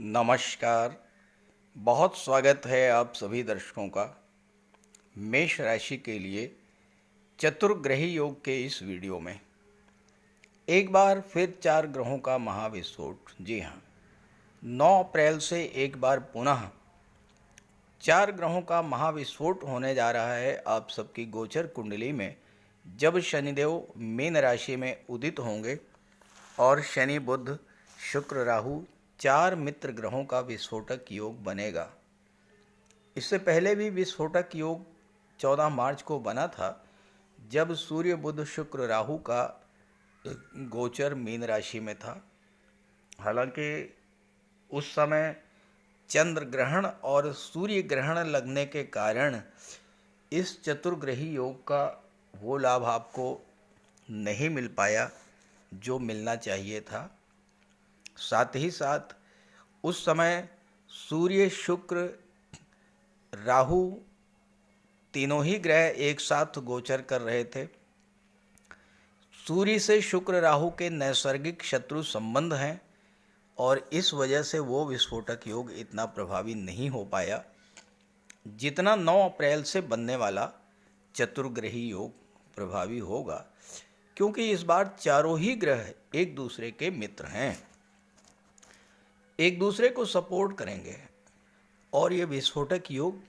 नमस्कार। बहुत स्वागत है आप सभी दर्शकों का मेष राशि के लिए चतुर्ग्रही योग के इस वीडियो में। एक बार फिर 4 ग्रहों का महाविस्फोट। जी हाँ, 9 अप्रैल से एक बार पुनः 4 ग्रहों का महाविस्फोट होने जा रहा है आप सबकी गोचर कुंडली में, जब शनिदेव मीन राशि में उदित होंगे और शनि बुध शुक्र राहु 4 मित्र ग्रहों का विस्फोटक योग बनेगा। इससे पहले भी विस्फोटक योग 14 मार्च को बना था, जब सूर्य बुध शुक्र राहु का गोचर मीन राशि में था। हालांकि उस समय चंद्र ग्रहण और सूर्य ग्रहण लगने के कारण इस चतुर्ग्रही योग का वो लाभ आपको नहीं मिल पाया जो मिलना चाहिए था। साथ ही साथ उस समय सूर्य शुक्र राहु तीनों ही ग्रह एक साथ गोचर कर रहे थे। सूर्य से शुक्र राहु के नैसर्गिक शत्रु संबंध हैं और इस वजह से वो विस्फोटक योग इतना प्रभावी नहीं हो पाया जितना 9 अप्रैल से बनने वाला चतुर्ग्रही योग प्रभावी होगा, क्योंकि इस बार चारों ही ग्रह एक दूसरे के मित्र हैं, एक दूसरे को सपोर्ट करेंगे और ये विस्फोटक योग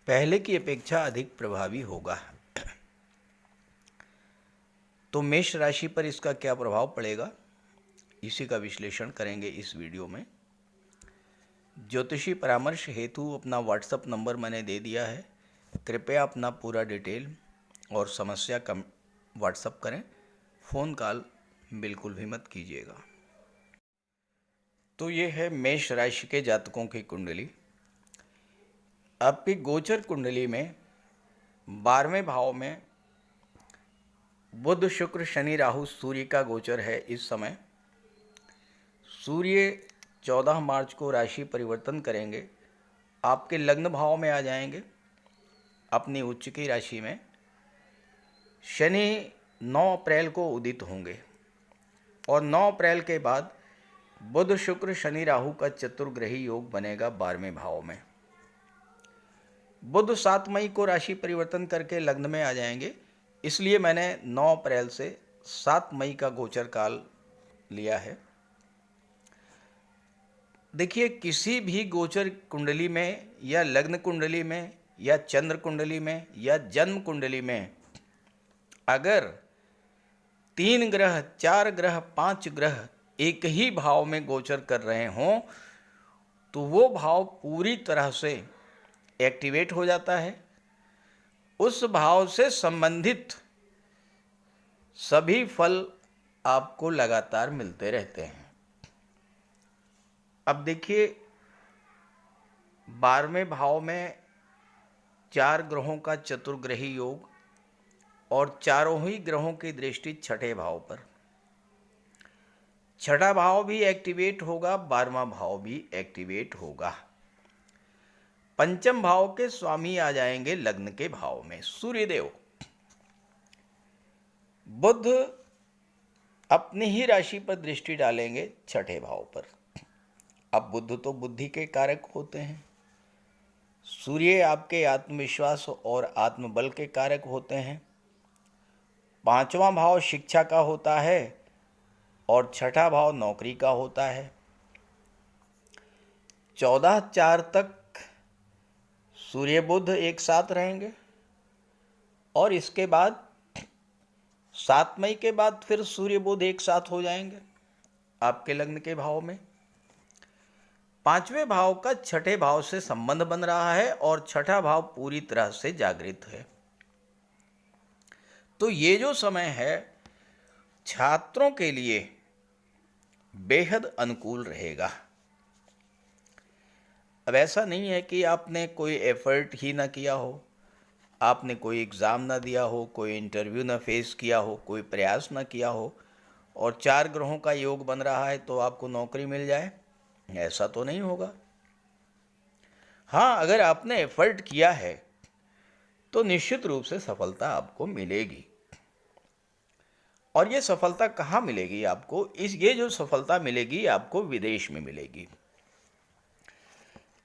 पहले की अपेक्षा अधिक प्रभावी होगा। तो मेष राशि पर इसका क्या प्रभाव पड़ेगा, इसी का विश्लेषण करेंगे इस वीडियो में। ज्योतिषी परामर्श हेतु अपना व्हाट्सएप नंबर मैंने दे दिया है। कृपया अपना पूरा डिटेल और समस्या का व्हाट्सएप करें, फ़ोन कॉल बिल्कुल भी मत कीजिएगा। तो ये है मेष राशि के जातकों की कुंडली। आपकी गोचर कुंडली में 12वें भाव में बुध शुक्र शनि राहु सूर्य का गोचर है। इस समय सूर्य 14 मार्च को राशि परिवर्तन करेंगे, आपके लग्न भाव में आ जाएंगे अपनी उच्च की राशि में। शनि 9 अप्रैल को उदित होंगे और 9 अप्रैल के बाद बुध शुक्र शनि राहु का चतुर्ग्रही योग बनेगा 12वें भाव में। बुध 7 मई को राशि परिवर्तन करके लग्न में आ जाएंगे, इसलिए मैंने 9 अप्रैल से 7 मई का गोचर काल लिया है। देखिए, किसी भी गोचर कुंडली में या लग्न कुंडली में या चंद्र कुंडली में या जन्म कुंडली में अगर 3 ग्रह 4 ग्रह 5 ग्रह एक ही भाव में गोचर कर रहे हों तो वो भाव पूरी तरह से एक्टिवेट हो जाता है। उस भाव से संबंधित सभी फल आपको लगातार मिलते रहते हैं। अब देखिए, 12वें भाव में 4 ग्रहों का चतुर्ग्रही योग और चारों ही ग्रहों की दृष्टि छठे भाव पर। छठा भाव भी एक्टिवेट होगा, 12वां भाव भी एक्टिवेट होगा। पंचम भाव के स्वामी आ जाएंगे लग्न के भाव में सूर्यदेव। बुध अपनी ही राशि पर दृष्टि डालेंगे छठे भाव पर। अब बुध तो बुद्धि के कारक होते हैं, सूर्य आपके आत्मविश्वास और आत्मबल के कारक होते हैं। 5वां भाव शिक्षा का होता है और छठा भाव नौकरी का होता है। 14/4 तक सूर्य बुध एक साथ रहेंगे और इसके बाद 7 मई के बाद फिर सूर्य बुध एक साथ हो जाएंगे आपके लग्न के भाव में। 5वें भाव का छठे भाव से संबंध बन रहा है और छठा भाव पूरी तरह से जागृत है। तो ये जो समय है छात्रों के लिए बेहद अनुकूल रहेगा। अब ऐसा नहीं है कि आपने कोई एफर्ट ही ना किया हो, आपने कोई एग्ज़ाम ना दिया हो, कोई इंटरव्यू ना फेस किया हो, कोई प्रयास ना किया हो और 4 ग्रहों का योग बन रहा है तो आपको नौकरी मिल जाए, ऐसा तो नहीं होगा। हाँ, अगर आपने एफर्ट किया है तो निश्चित रूप से सफलता आपको मिलेगी। और ये सफलता कहाँ मिलेगी आपको? ये जो सफलता मिलेगी आपको विदेश में मिलेगी।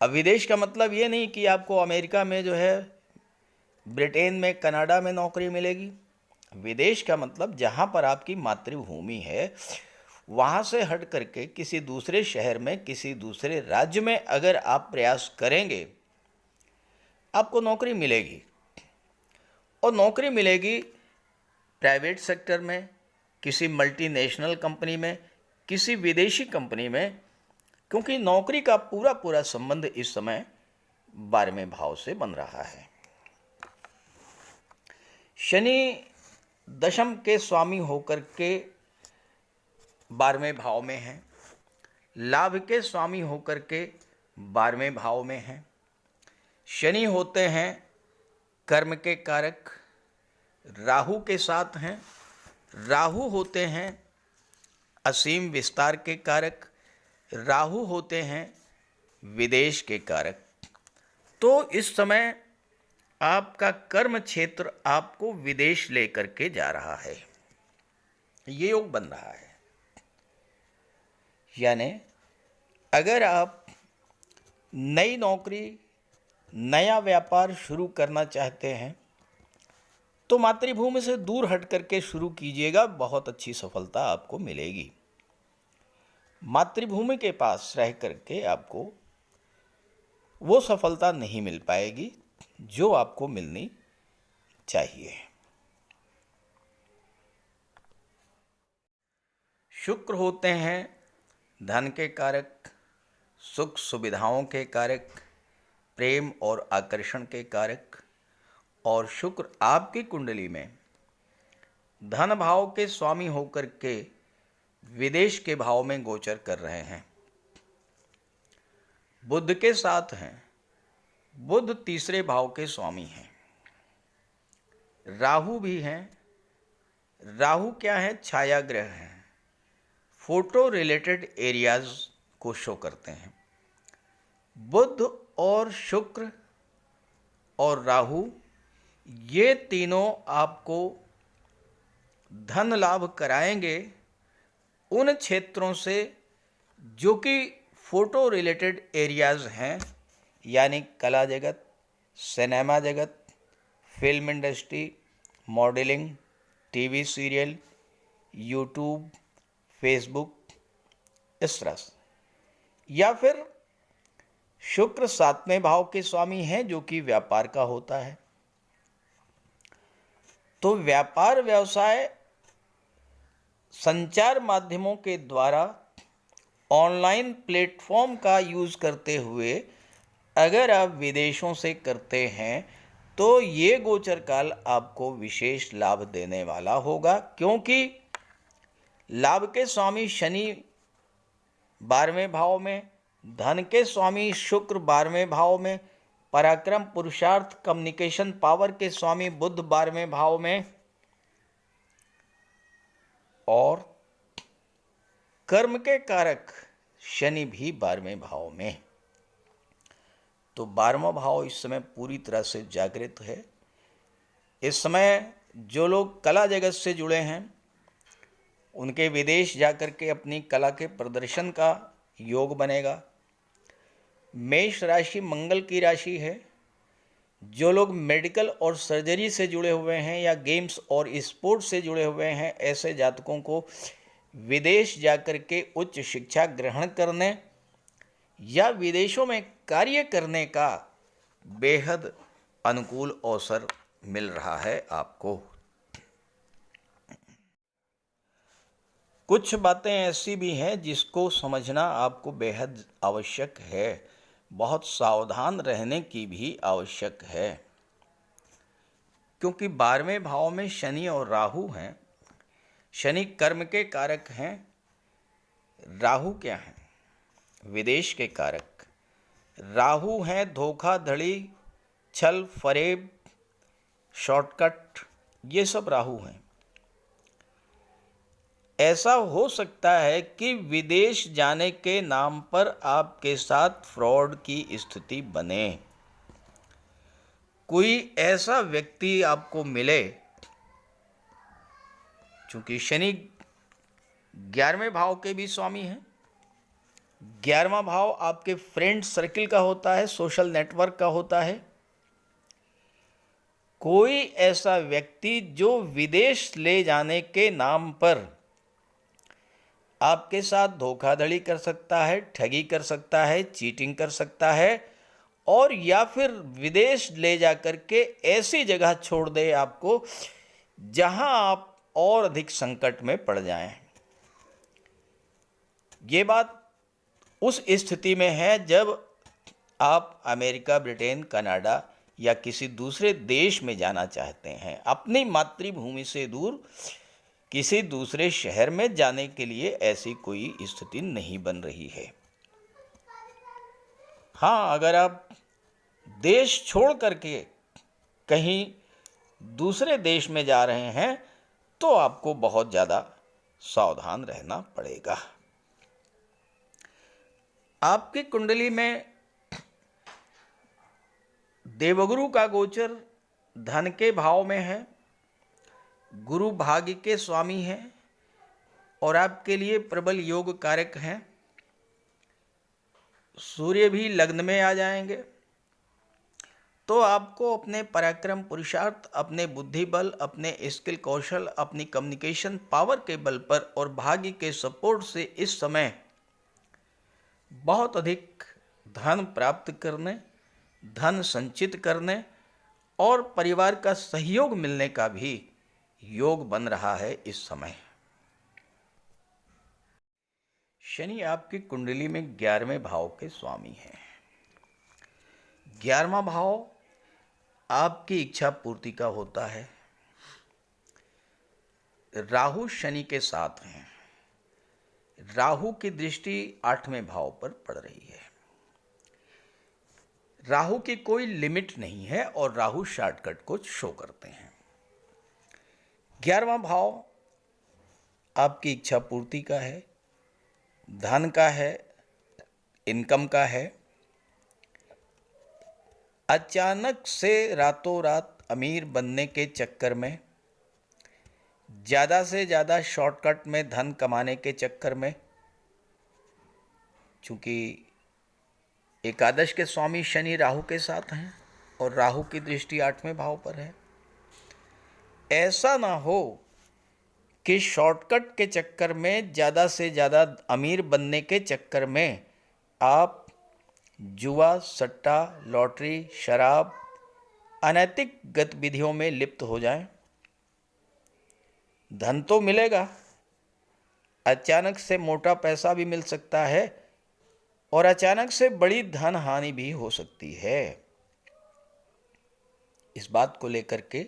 अब विदेश का मतलब ये नहीं कि आपको अमेरिका में जो है, ब्रिटेन में, कनाडा में नौकरी मिलेगी। विदेश का मतलब जहाँ पर आपकी मातृभूमि है वहाँ से हट करके किसी दूसरे शहर में, किसी दूसरे राज्य में अगर आप प्रयास करेंगे, आपको नौकरी मिलेगी। और नौकरी मिलेगी प्राइवेट सेक्टर में, किसी मल्टीनेशनल कंपनी में, किसी विदेशी कंपनी में, क्योंकि नौकरी का पूरा पूरा संबंध इस समय 12वें भाव से बन रहा है। शनि दशम के स्वामी होकर के 12वें भाव में है, लाभ के स्वामी होकर के 12वें भाव में है। शनि होते हैं कर्म के कारक, राहु के साथ हैं। राहु होते हैं असीम विस्तार के कारक, राहु होते हैं विदेश के कारक। तो इस समय आपका कर्म क्षेत्र आपको विदेश लेकर के जा रहा है, ये योग बन रहा है। यानी अगर आप नई नौकरी, नया व्यापार शुरू करना चाहते हैं तो मातृभूमि से दूर हट करके शुरू कीजिएगा, बहुत अच्छी सफलता आपको मिलेगी। मातृभूमि के पास रह करके आपको वो सफलता नहीं मिल पाएगी जो आपको मिलनी चाहिए। शुक्र होते हैं धन के कारक, सुख सुविधाओं के कारक, प्रेम और आकर्षण के कारक। और शुक्र आपकी कुंडली में धन भाव के स्वामी होकर के विदेश के भाव में गोचर कर रहे हैं। बुध के साथ हैं, बुध तीसरे भाव के स्वामी हैं। राहु भी हैं। राहु क्या है? छाया ग्रह हैं, फोटो रिलेटेड एरियाज को शो करते हैं। बुध और शुक्र और राहु, ये तीनों आपको धन लाभ कराएंगे उन क्षेत्रों से जो कि फोटो रिलेटेड एरियाज हैं, यानी कला जगत, सिनेमा जगत, film industry, modelling, TV serial, YouTube, Facebook, इस तरह से। या फिर शुक्र 7वें भाव के स्वामी हैं जो कि व्यापार का होता है। तो व्यापार व्यवसाय संचार माध्यमों के द्वारा ऑनलाइन प्लेटफॉर्म का यूज़ करते हुए अगर आप विदेशों से करते हैं तो ये गोचर काल आपको विशेष लाभ देने वाला होगा, क्योंकि लाभ के स्वामी शनि 12वें भाव में, धन के स्वामी शुक्र 12वें भाव में, पराक्रम, पुरुषार्थ, कम्युनिकेशन पावर के स्वामी बुध 12वें भाव में, और कर्म के कारक शनि भी 12वें भाव में। तो 12वां भाव इस समय पूरी तरह से जागृत है। इस समय जो लोग कला जगत से जुड़े हैं उनके विदेश जाकर के अपनी कला के प्रदर्शन का योग बनेगा। मेष राशि मंगल की राशि है। जो लोग मेडिकल और सर्जरी से जुड़े हुए हैं या गेम्स और स्पोर्ट्स से जुड़े हुए हैं, ऐसे जातकों को विदेश जाकर के उच्च शिक्षा ग्रहण करने या विदेशों में कार्य करने का बेहद अनुकूल अवसर मिल रहा है आपको। कुछ बातें ऐसी भी हैं जिसको समझना आपको बेहद आवश्यक है, बहुत सावधान रहने की भी आवश्यक है, क्योंकि 12वें भाव में शनि और राहु हैं। शनि कर्म के कारक हैं, राहु क्या हैं? विदेश के कारक। राहु हैं धोखाधड़ी, छल फरेब, शॉर्टकट, ये सब राहु हैं। ऐसा हो सकता है कि विदेश जाने के नाम पर आपके साथ फ्रॉड की स्थिति बने। कोई ऐसा व्यक्ति आपको मिले, चूंकि शनि 11वें भाव के भी स्वामी हैं, 11वां भाव आपके फ्रेंड सर्किल का होता है, सोशल नेटवर्क का होता है। कोई ऐसा व्यक्ति जो विदेश ले जाने के नाम पर आपके साथ धोखाधड़ी कर सकता है, ठगी कर सकता है, चीटिंग कर सकता है, और या फिर विदेश ले जा कर के ऐसी जगह छोड़ दे आपको जहां आप और अधिक संकट में पड़ जाएं। ये बात उस स्थिति में है जब आप अमेरिका, ब्रिटेन, कनाडा या किसी दूसरे देश में जाना चाहते हैं, अपनी मातृभूमि से दूर किसी दूसरे शहर में जाने के लिए ऐसी कोई स्थिति नहीं बन रही है। हाँ, अगर आप देश छोड़ करके कहीं दूसरे देश में जा रहे हैं तो आपको बहुत ज़्यादा सावधान रहना पड़ेगा। आपकी कुंडली में देवगुरु का गोचर धन के भाव में है, गुरु भाग्य के स्वामी हैं और आपके लिए प्रबल योग कारक हैं। सूर्य भी लग्न में आ जाएंगे तो आपको अपने पराक्रम, पुरुषार्थ, अपने बुद्धि बल, अपने स्किल कौशल, अपनी कम्युनिकेशन पावर के बल पर और भाग्य के सपोर्ट से इस समय बहुत अधिक धन प्राप्त करने, धन संचित करने और परिवार का सहयोग मिलने का भी योग बन रहा है इस समय। शनि आपकी कुंडली में 11वें भाव के स्वामी हैं। 11वां भाव आपकी इच्छा पूर्ति का होता है। राहु शनि के साथ हैं। राहु की दृष्टि 8वें भाव पर पड़ रही है। राहु की कोई लिमिट नहीं है और राहु शॉर्टकट को शो करते हैं। 11वां भाव आपकी इच्छा पूर्ति का है, धन का है, इनकम का है। अचानक से रातों रात अमीर बनने के चक्कर में, ज़्यादा से ज़्यादा शॉर्टकट में धन कमाने के चक्कर में, चूँकि एकादश के स्वामी शनि राहु के साथ हैं और राहु की दृष्टि 8वें भाव पर है, ऐसा ना हो कि शॉर्टकट के चक्कर में, ज़्यादा से ज़्यादा अमीर बनने के चक्कर में आप जुआ, सट्टा, लॉटरी, शराब, अनैतिक गतिविधियों में लिप्त हो जाएं। धन तो मिलेगा, अचानक से मोटा पैसा भी मिल सकता है और अचानक से बड़ी धन हानि भी हो सकती है। इस बात को लेकर के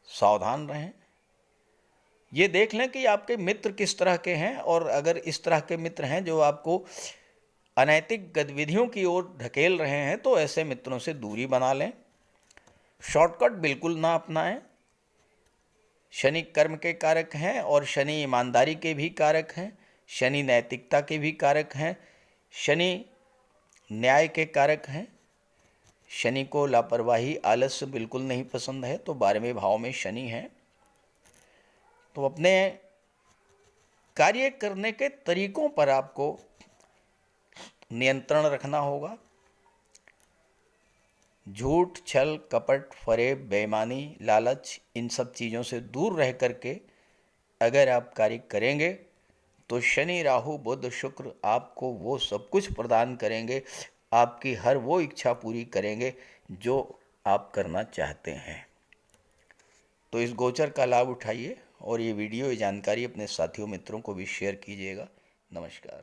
सावधान रहें। ये देख लें कि आपके मित्र किस तरह के हैं, और अगर इस तरह के मित्र हैं जो आपको अनैतिक गतिविधियों की ओर ढकेल रहे हैं तो ऐसे मित्रों से दूरी बना लें। शॉर्टकट बिल्कुल ना अपनाएं। शनि कर्म के कारक हैं और शनि ईमानदारी के भी कारक हैं, शनि नैतिकता के भी कारक हैं, शनि न्याय के कारक हैं। शनि को लापरवाही, आलस्य बिल्कुल नहीं पसंद है, तो 12वें भाव में शनि हैं। तो अपने कार्य करने के तरीकों पर आपको नियंत्रण रखना होगा। झूठ, छल, कपट, फरेब, बेईमानी, लालच, इन सब चीज़ों से दूर रह करके अगर आप कार्य करेंगे तो शनि, राहु, बुध, शुक्र आपको वो सब कुछ प्रदान करेंगे, आपकी हर वो इच्छा पूरी करेंगे जो आप करना चाहते हैं। तो इस गोचर का लाभ उठाइए और ये वीडियो, ये जानकारी अपने साथियों, मित्रों को भी शेयर कीजिएगा। नमस्कार।